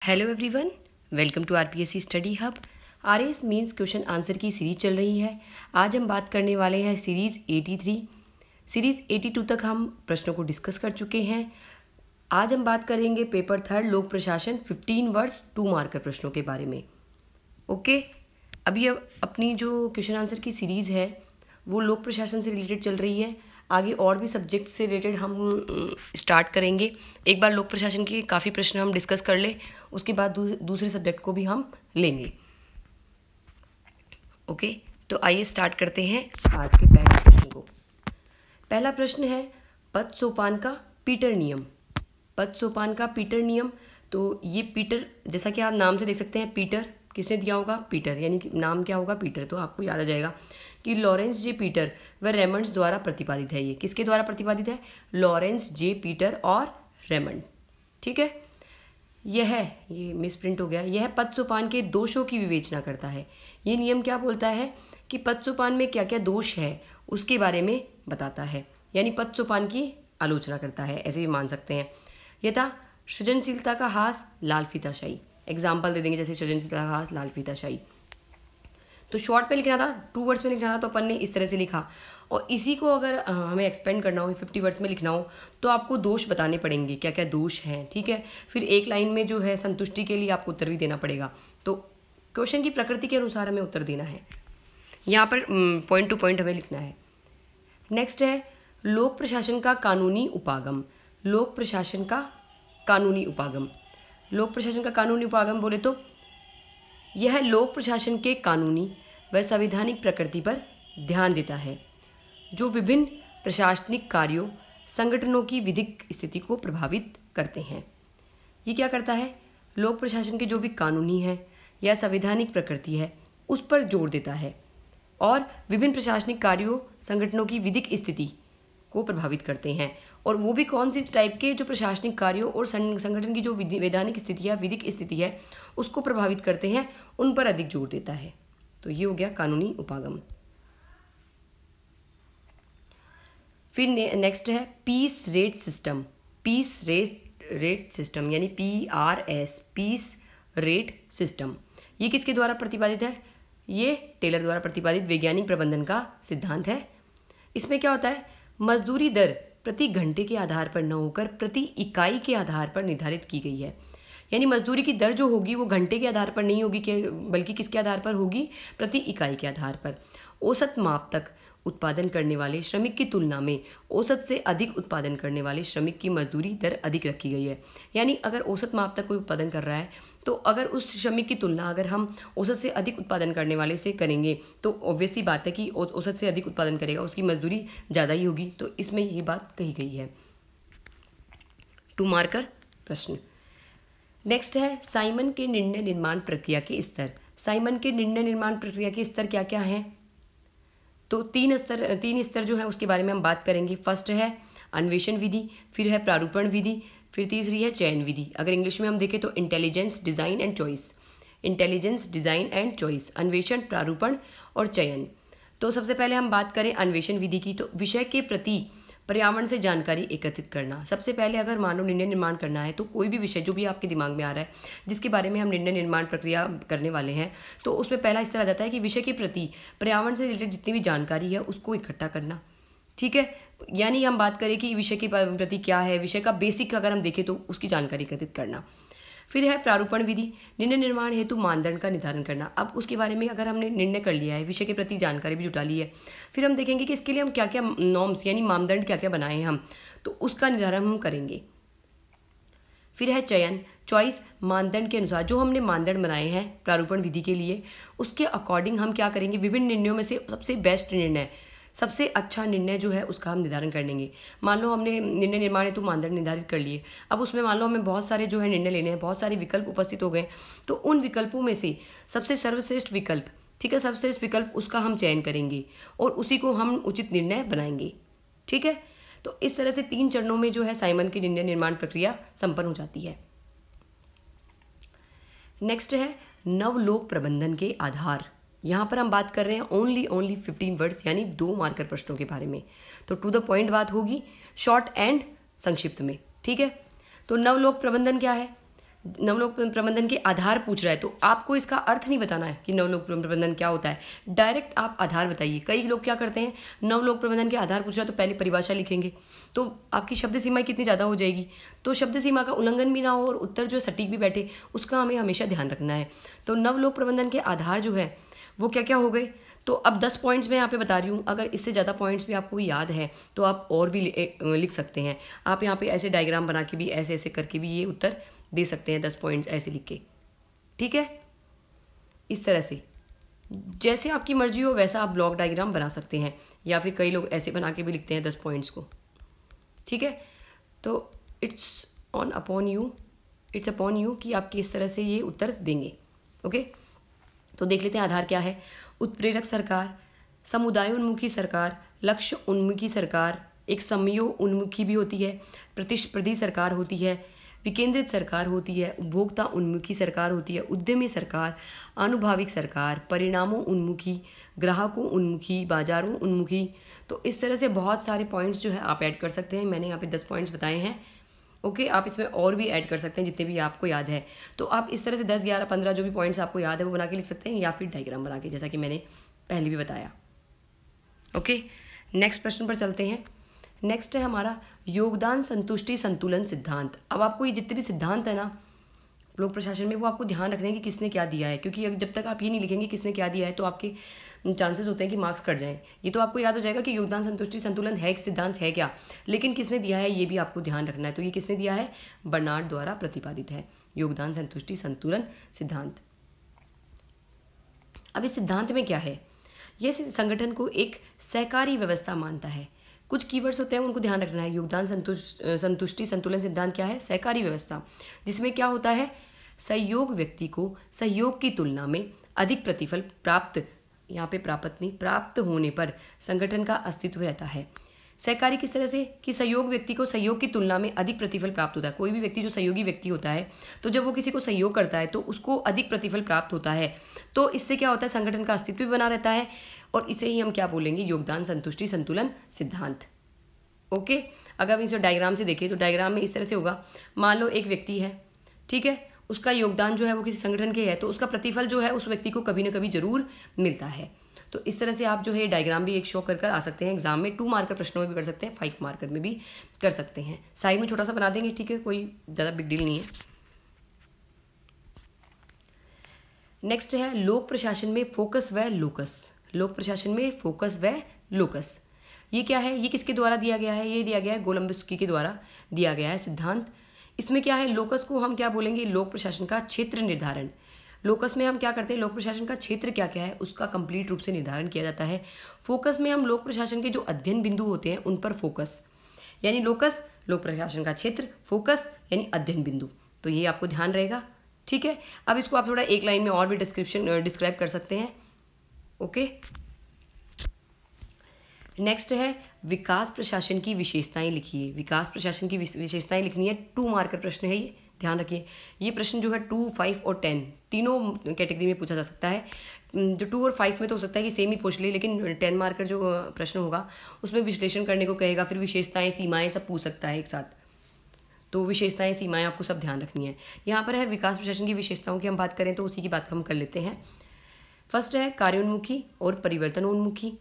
Hello everyone, welcome to RPSC study hub. RS means question answer की series चल रही है। आज हम बात करने वाले हैं सीरीज़ 83। सीरीज़ 82 तक हम प्रश्नों को डिस्कस कर चुके हैं। आज हम बात करेंगे पेपर थर्ड लोक प्रशासन 15 वर्ड्स 2 मार्कर प्रश्नों के बारे में। ओके, अभी अपनी जो क्वेश्चन आंसर की सीरीज़ है वो लोक प्रशासन से रिलेटेड चल रही है। आगे और भी सब्जेक्ट से रिलेटेड हम स्टार्ट करेंगे। एक बार लोक प्रशासन के काफ़ी प्रश्न हम डिस्कस कर ले, उसके बाद दूसरे सब्जेक्ट को भी हम लेंगे। ओके, तो आइए स्टार्ट करते हैं आज के पहले प्रश्न को। पहला प्रश्न है पद सोपान का पीटर नियम। पद सोपान का पीटर नियम, तो ये पीटर, जैसा कि आप नाम से देख सकते हैं, पीटर किसने दिया होगा? पीटर, यानी कि नाम क्या होगा? पीटर। तो आपको याद आ जाएगा कि लॉरेंस जे पीटर व रेमंड्स द्वारा प्रतिपादित है। ये किसके द्वारा प्रतिपादित है? लॉरेंस जे पीटर और रेमंड। ठीक है, ये मिसप्रिंट हो गया। यह पद सोपान के दोषों की विवेचना करता है। ये नियम क्या बोलता है कि पद सोपान में क्या क्या दोष है उसके बारे में बताता है, यानी पद सोपान की आलोचना करता है, ऐसे भी मान सकते हैं। यथा सृजनशीलता का हास, लाल फीताशाही। एग्जाम्पल दे देंगे, जैसे सृजनशीलता का हास, लाल फीताशाही। तो शॉर्ट में लिखना था, 2 वर्ड्स में लिखना था, तो अपन ने इस तरह से लिखा। और इसी को अगर हमें एक्सपेंड करना हो, 50 वर्ड्स में लिखना हो, तो आपको दोष बताने पड़ेंगे, क्या क्या दोष हैं। ठीक है, फिर एक लाइन में जो है संतुष्टि के लिए आपको उत्तर भी देना पड़ेगा। तो क्वेश्चन की प्रकृति के अनुसार हमें उत्तर देना है। यहाँ पर पॉइंट टू पॉइंट हमें लिखना है। नेक्स्ट है लोक प्रशासन का कानूनी उपागम। लोक प्रशासन का कानूनी उपागम। लोक प्रशासन का कानूनी उपागम बोले तो यह लोक प्रशासन के कानूनी व संवैधानिक प्रकृति पर ध्यान देता है, जो विभिन्न प्रशासनिक कार्यों, संगठनों की विधिक स्थिति को प्रभावित करते हैं। ये क्या करता है? लोक प्रशासन के जो भी कानूनी है या संवैधानिक प्रकृति है उस पर जोर देता है और विभिन्न प्रशासनिक कार्यों, संगठनों की विधिक स्थिति को प्रभावित करते हैं। और वो भी कौन सी टाइप के? जो प्रशासनिक कार्यों और संगठन की जो वैधानिक स्थिति है, विधिक स्थिति है, उसको प्रभावित करते हैं, उन पर अधिक जोर देता है। तो ये हो गया कानूनी उपागम। फिर नेक्स्ट है piece rate system. Piece rate system यानी PRS, पीस रेट सिस्टम। ये किसके द्वारा प्रतिपादित है? ये टेलर द्वारा प्रतिपादित वैज्ञानिक प्रबंधन का सिद्धांत है। इसमें क्या होता है? मजदूरी दर प्रति घंटे के आधार पर न होकर प्रति इकाई के आधार पर निर्धारित की गई है। यानी मजदूरी की दर जो होगी वो घंटे के आधार पर नहीं होगी, बल्कि किसके आधार पर होगी? प्रति इकाई के आधार पर। औसत माप तक उत्पादन करने वाले श्रमिक की तुलना में औसत से अधिक उत्पादन करने वाले श्रमिक की मजदूरी दर अधिक रखी गई है। यानी अगर औसत माप तक कोई उत्पादन कर रहा है, तो अगर उस श्रमिक की तुलना अगर हम औसत से अधिक उत्पादन करने वाले से करेंगे, तो ऑब्वियस सी बात है कि औसत से अधिक उत्पादन करेगा, उसकी मजदूरी ज़्यादा ही होगी। तो इसमें ये बात कही गई है। 2 मार्कर प्रश्न। नेक्स्ट है साइमन के निर्णय निर्माण प्रक्रिया के स्तर। साइमन के निर्णय निर्माण प्रक्रिया के स्तर क्या क्या हैं? तो 3 स्तर जो है उसके बारे में हम बात करेंगे। फर्स्ट है अन्वेषण विधि, फिर है प्रारूपण विधि, फिर तीसरी है चयन विधि। अगर इंग्लिश में हम देखें तो intelligence, design and choice. Intelligence, design and choice, अन्वेषण, प्रारूपण और चयन। तो सबसे पहले हम बात करें अन्वेषण विधि की, तो विषय के प्रति पर्यावरण से जानकारी एकत्रित करना। सबसे पहले अगर मानव निर्णय निर्माण करना है, तो कोई भी विषय जो भी आपके दिमाग में आ रहा है, जिसके बारे में हम निर्णय निर्माण प्रक्रिया करने वाले हैं, तो उसमें पहला इस तरह आ जाता है कि विषय के प्रति पर्यावरण से रिलेटेड जितनी भी जानकारी है उसको इकट्ठा करना। ठीक है, यानी हम बात करें कि विषय के प्रति क्या है, विषय का बेसिक अगर हम देखें तो उसकी जानकारी एकत्रित करना। फिर है प्रारूपण विधि, निर्णय निर्माण हेतु मानदंड का निर्धारण करना। अब उसके बारे में अगर हमने निर्णय कर लिया है, विषय के प्रति जानकारी भी जुटा ली है, फिर हम देखेंगे कि इसके लिए हम क्या क्या नॉर्म्स यानी मानदंड क्या क्या बनाए हैं हम, तो उसका निर्धारण हम करेंगे। फिर है चयन, चॉइस, मानदंड के अनुसार जो हमने मानदंड बनाए हैं प्रारूपण विधि के लिए, उसके अकॉर्डिंग हम क्या करेंगे? विभिन्न निर्णयों में से सबसे बेस्ट निर्णय, सबसे अच्छा निर्णय जो है उसका हम निर्धारण कर लेंगे। मान लो हमने निर्णय निर्माण हेतु मानदंड निर्धारित कर लिए, अब उसमें मान लो हमें बहुत सारे जो है निर्णय लेने हैं, बहुत सारे विकल्प उपस्थित हो गए, तो उन विकल्पों में से सबसे सर्वश्रेष्ठ विकल्प, ठीक है, सर्वश्रेष्ठ विकल्प उसका हम चयन करेंगे और उसी को हम उचित निर्णय बनाएंगे। ठीक है, तो इस तरह से 3 चरणों में जो है साइमन की निर्णय निर्माण प्रक्रिया संपन्न हो जाती है। नेक्स्ट है नवलोक प्रबंधन के आधार। यहाँ पर हम बात कर रहे हैं ओनली 15 वर्ड्स यानी 2 मार्कर प्रश्नों के बारे में। तो टू द पॉइंट बात होगी, शॉर्ट एंड संक्षिप्त में। ठीक है, तो नवलोक प्रबंधन क्या है? नवलोक प्रबंधन के आधार पूछ रहा है तो आपको इसका अर्थ नहीं बताना है कि नवलोक प्रबंधन क्या होता है, डायरेक्ट आप आधार बताइए। कई लोग क्या करते हैं, नवलोक प्रबंधन के आधार पूछ रहा है तो पहले परिभाषा लिखेंगे, तो आपकी शब्द सीमा कितनी ज़्यादा हो जाएगी। तो शब्द सीमा का उल्लंघन भी ना हो और उत्तर जो सटीक भी बैठे, उसका हमें हमेशा ध्यान रखना है। तो नवलोक प्रबंधन के आधार जो है वो क्या क्या हो गए। तो अब 10 पॉइंट्स मैं यहाँ पे बता रही हूँ, अगर इससे ज़्यादा पॉइंट्स भी आपको याद है तो आप और भी लिख सकते हैं। आप यहाँ पे ऐसे डायग्राम बना के भी ऐसे ऐसे करके भी ये उत्तर दे सकते हैं, 10 पॉइंट्स ऐसे लिख के, ठीक है। इस तरह से जैसे आपकी मर्जी हो वैसा आप ब्लॉक डायग्राम बना सकते हैं, या फिर कई लोग ऐसे बना के भी लिखते हैं 10 पॉइंट्स को, ठीक है। तो इट्स अपॉन यू कि आप किस तरह से ये उत्तर देंगे, ओके। तो देख लेते हैं आधार क्या है। उत्प्रेरक सरकार, समुदाय उन्मुखी सरकार, लक्ष्य उन्मुखी सरकार, एक समयो उन्मुखी भी होती है, प्रतिस्पर्धी सरकार होती है, विकेंद्रित सरकार होती है, उपभोक्ता उन्मुखी सरकार होती है, उद्यमी सरकार, आनुभाविक सरकार, परिणामों उन्मुखी, ग्राहकों उन्मुखी, बाजारों उन्मुखी। तो इस तरह से बहुत सारे पॉइंट्स जो है आप ऐड कर सकते हैं। मैंने यहाँ पे 10 पॉइंट्स बताए हैं, ओके। आप इसमें और भी ऐड कर सकते हैं जितने भी आपको याद है। तो आप इस तरह से 10, 11, 15 जो भी पॉइंट्स आपको याद है वो बना के लिख सकते हैं, या फिर डायग्राम बना के, जैसा कि मैंने पहले भी बताया, ओके। नेक्स्ट प्रश्न पर चलते हैं। नेक्स्ट है हमारा योगदान संतुष्टि संतुलन सिद्धांत। अब आपको ये जितने भी सिद्धांत है ना लोक प्रशासन में, वो आपको ध्यान रखना है कि किसने क्या दिया है, क्योंकि जब तक आप ये नहीं लिखेंगे किसने क्या दिया है तो आपके चांसेस होते हैं कि मार्क्स कट जाएं। ये तो आपको याद हो जाएगा कि योगदान संतुष्टि संतुलन है, एक सिद्धांत है क्या, लेकिन किसने दिया है ये भी आपको ध्यान रखना है। तो ये किसने दिया है, बर्नार्ड द्वारा प्रतिपादित है योगदान संतुष्टि संतुलन सिद्धांत। अब इस सिद्धांत में क्या है, यह संगठन को एक सहकारी व्यवस्था मानता है। कुछ कीवर्ड्स होते हैं उनको ध्यान रखना है। योगदान संतुष्टि संतुलन सिद्धांत क्या है, सहकारी व्यवस्था, जिसमें क्या होता है, सहयोग व्यक्ति को सहयोग की तुलना में अधिक प्रतिफल प्राप्त, यहाँ पे प्राप्त होने पर संगठन का अस्तित्व रहता है। सहकारी किस तरह से, कि सहयोग व्यक्ति को सहयोग की तुलना में अधिक प्रतिफल प्राप्त होता है। कोई भी व्यक्ति जो सहयोगी व्यक्ति होता है तो जब वो किसी को सहयोग करता है तो उसको अधिक प्रतिफल प्राप्त होता है। तो इससे क्या होता है, संगठन का अस्तित्व भी बना रहता है, और इसे ही हम क्या बोलेंगे, योगदान संतुष्टि संतुलन सिद्धांत, ओके। अगर हम इसे डायग्राम से देखें तो डायग्राम में इस तरह से होगा, मान लो एक व्यक्ति है, ठीक है, उसका योगदान जो है वो किसी संगठन के है, तो उसका प्रतिफल जो है उस व्यक्ति को कभी ना कभी जरूर मिलता है। तो इस तरह से आप जो है डायग्राम भी एक शो कर आ सकते हैं एग्जाम में। 2 मार्कर प्रश्नों में भी कर सकते हैं, 5 मार्कर में भी कर सकते हैं। साइड में छोटा सा बना देंगे, ठीक है, कोई ज़्यादा बिग डील नहीं है। नेक्स्ट है लोक प्रशासन में फोकस व लोकस। लोक प्रशासन में फोकस व लोकस, ये क्या है, ये किसके द्वारा दिया गया है, ये दिया गया है गोलम्बिस्की के द्वारा दिया गया है सिद्धांत। इसमें क्या है, लोकस को हम क्या बोलेंगे, लोक प्रशासन का क्षेत्र निर्धारण। लोकस में हम क्या करते हैं, लोक प्रशासन का क्षेत्र क्या क्या है उसका कंप्लीट रूप से निर्धारण किया जाता है। फोकस में हम लोक प्रशासन के जो अध्ययन बिंदु होते हैं उन पर फोकस, यानी लोकस लोक प्रशासन का क्षेत्र, फोकस यानी अध्ययन बिंदु। तो ये आपको ध्यान रहेगा, ठीक है। अब इसको आप थोड़ा एक लाइन में और भी डिस्क्राइब कर सकते हैं, ओके। नेक्स्ट है विकास प्रशासन की विशेषताएं लिखिए। विकास प्रशासन की विशेषताएं लिखनी है, 2 मार्कर प्रश्न है ये, ध्यान रखिए। ये प्रश्न जो है 2, 5 और 10 तीनों कैटेगरी में पूछा जा सकता है। जो 2 और 5 में तो हो सकता है कि सेम ही पूछ ले, लेकिन 10 मार्कर जो प्रश्न होगा उसमें विश्लेषण करने को कहेगा, फिर विशेषताएं सीमाएं सब पूछ सकता है एक साथ। तो विशेषताएं सीमाएं आपको सब ध्यान रखनी है। यहाँ पर है विकास प्रशासन की विशेषताओं की हम बात करें तो उसी की बात हम कर लेते हैं। फर्स्ट है कार्योन्मुखी और परिवर्तनोन्मुखी,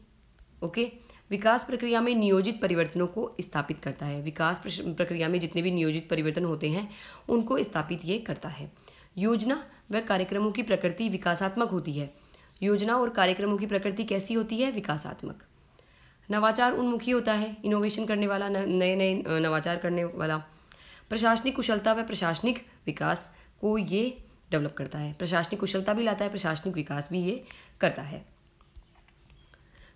ओके। विकास प्रक्रिया में नियोजित परिवर्तनों को स्थापित करता है। विकास प्रक्रिया में जितने भी नियोजित परिवर्तन होते हैं उनको स्थापित ये करता है। योजना व कार्यक्रमों की प्रकृति विकासात्मक होती है। योजना और कार्यक्रमों की प्रकृति कैसी होती है, विकासात्मक। नवाचार उन्मुखी होता है, इनोवेशन करने वाला, नए नए नवाचार करने वाला। प्रशासनिक कुशलता व प्रशासनिक विकास को ये डेवलप करता है। प्रशासनिक कुशलता भी लाता है, प्रशासनिक विकास भी ये करता है।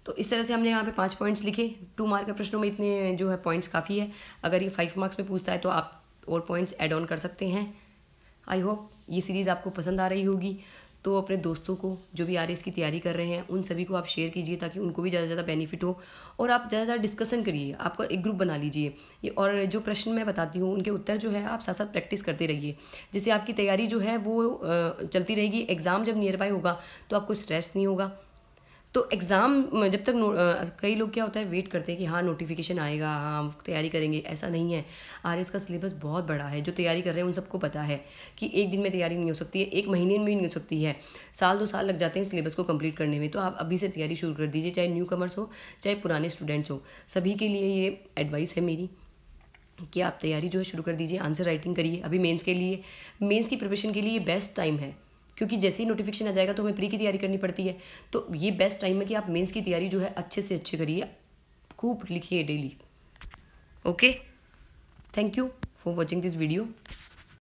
तो इस तरह से हमने यहाँ पे 5 पॉइंट्स लिखे। 2 मार्कर प्रश्नों में इतने जो है पॉइंट्स काफ़ी है। अगर ये 5 मार्क्स में पूछता है तो आप और पॉइंट्स ऐड ऑन कर सकते हैं। आई होप ये सीरीज़ आपको पसंद आ रही होगी। तो अपने दोस्तों को जो भी RAS की तैयारी कर रहे हैं उन सभी को आप शेयर कीजिए ताकि उनको भी ज़्यादा से ज़्यादा बेनिफिट हो, और आप ज़्यादा से ज़्यादा डिस्कशन करिए। आपका एक ग्रुप बना लीजिए ये, और जो प्रश्न मैं बताती हूँ उनके उत्तर जो है आप साथ साथ प्रैक्टिस करते रहिए, जिससे आपकी तैयारी जो है वो चलती रहेगी। एग्ज़ाम जब नियर बाय होगा तो आपको स्ट्रेस नहीं होगा। तो एग्ज़ाम जब तक कई लोग क्या होता है वेट करते हैं कि हाँ नोटिफिकेशन आएगा, हाँ तैयारी करेंगे, ऐसा नहीं है। आरएस का सिलेबस बहुत बड़ा है, जो तैयारी कर रहे हैं उन सबको पता है कि एक दिन में तैयारी नहीं हो सकती है, एक महीने में भी नहीं हो सकती है, साल 2 साल लग जाते हैं सिलेबस को कंप्लीट करने में। तो आप अभी से तैयारी शुरू कर दीजिए, चाहे न्यू कमर्स हो चाहे पुराने स्टूडेंट्स हो, सभी के लिए ये एडवाइस है मेरी कि आप तैयारी जो है शुरू कर दीजिए। आंसर राइटिंग करिए अभी मेंस के लिए, मेंस की प्रिपरेशन के लिए ये बेस्ट टाइम है, क्योंकि जैसे ही नोटिफिकेशन आ जाएगा तो हमें प्री की तैयारी करनी पड़ती है। तो ये बेस्ट टाइम है कि आप मेंस की तैयारी जो है अच्छे से अच्छे करिए, खूब लिखिए daily. Okay, thank you for watching this video.